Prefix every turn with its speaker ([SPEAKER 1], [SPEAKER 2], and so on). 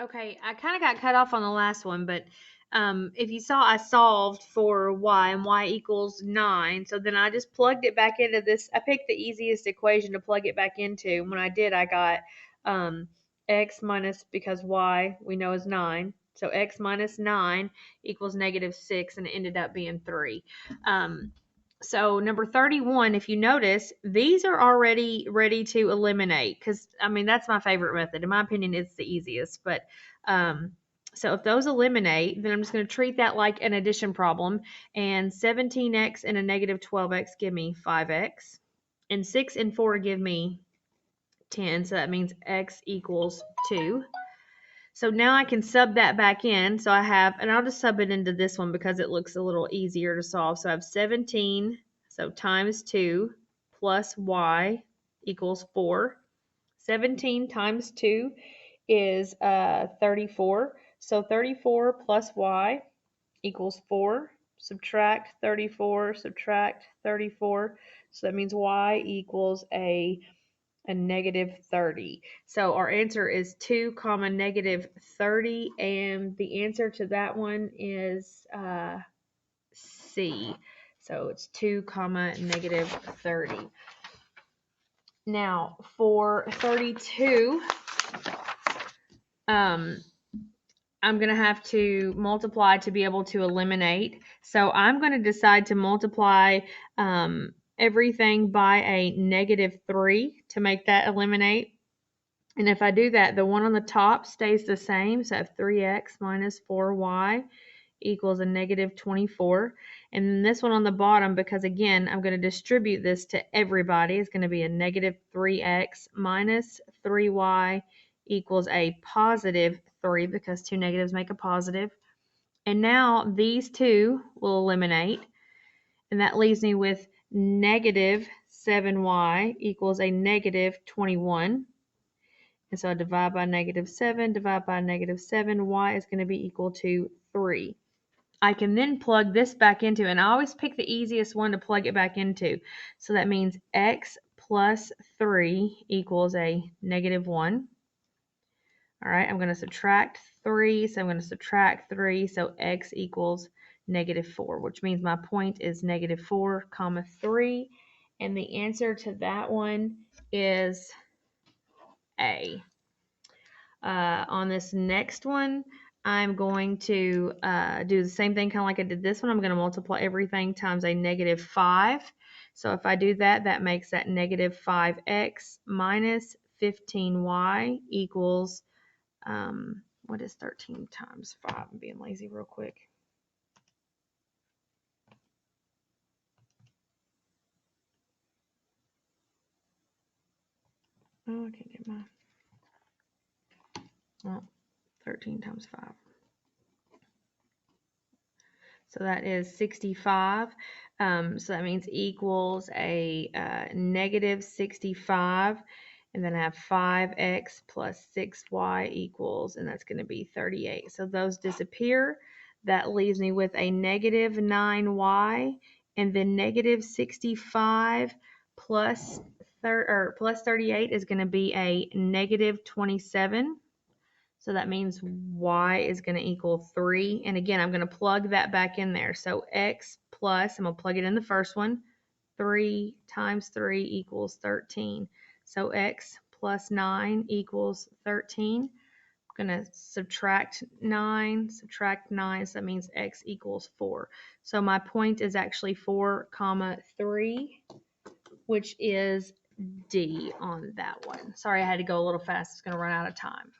[SPEAKER 1] Okay, I kind of got cut off on the last one, but if you saw, I solved for y, and y equals 9. So then I just plugged it back into this. I picked the easiest equation to plug it back into. And when I did, I got x minus, because y we know is 9. So x minus 9 equals -6, and it ended up being 3. So number 31, if you notice, these are already ready to eliminate, because, I mean, that's my favorite method. In my opinion, it's the easiest. But so if those eliminate, then I'm just going to treat that like an addition problem. And 17x and a -12x give me 5x. And 6 and 4 give me 10. So that means x equals 2. So now I can sub that back in. So I have, and I'll just sub it into this one because it looks a little easier to solve. So I have 17, so times 2 plus y equals 4. 17 times 2 is 34. So 34 plus y equals 4. Subtract 34, subtract 34. So that means y equals a -30. So our answer is 2 comma -30, and the answer to that one is C. So it's 2 comma -30. Now for 32, I'm going to have to multiply to be able to eliminate. So I'm going to decide to multiply everything by a -3 to make that eliminate. And if I do that, the one on the top stays the same. So I have 3x minus 4y equals a -24. And then this one on the bottom, because again, I'm going to distribute this to everybody, is going to be a -3x minus 3y equals a +3, because two negatives make a positive. And now these two will eliminate. And that leaves me with -7y equals a -21. And so I divide by -7, divide by -7, y is going to be equal to 3. I can then plug this back into, and I always pick the easiest one to plug it back into. So that means x plus 3 equals a -1. All right, I'm going to subtract 3, so I'm going to subtract 3, so x equals -4, which means my point is -4 comma 3, and the answer to that one is A. On this next one, I'm going to do the same thing, kind of like I did this one. I'm going to multiply everything times a -5. So if I do that, that makes that -5x minus 15y equals, what is 13 times 5? I'm being lazy real quick. Oh, I can't get my, well, 13 times 5. So that is 65. So that means equals a -65. And then I have 5x plus 6y equals, and that's going to be 38. So those disappear. That leaves me with a -9y, and then -65 plus 38 is going to be a -27. So that means y is going to equal 3. And again, I'm going to plug that back in there. So x plus, I'm going to plug it in the first one, 3 times 3 equals 13. So x plus 9 equals 13. I'm going to subtract 9, so that means x equals 4. So my point is actually 4 comma 3, which is D on that one. Sorry, I had to go a little fast. It's going to run out of time.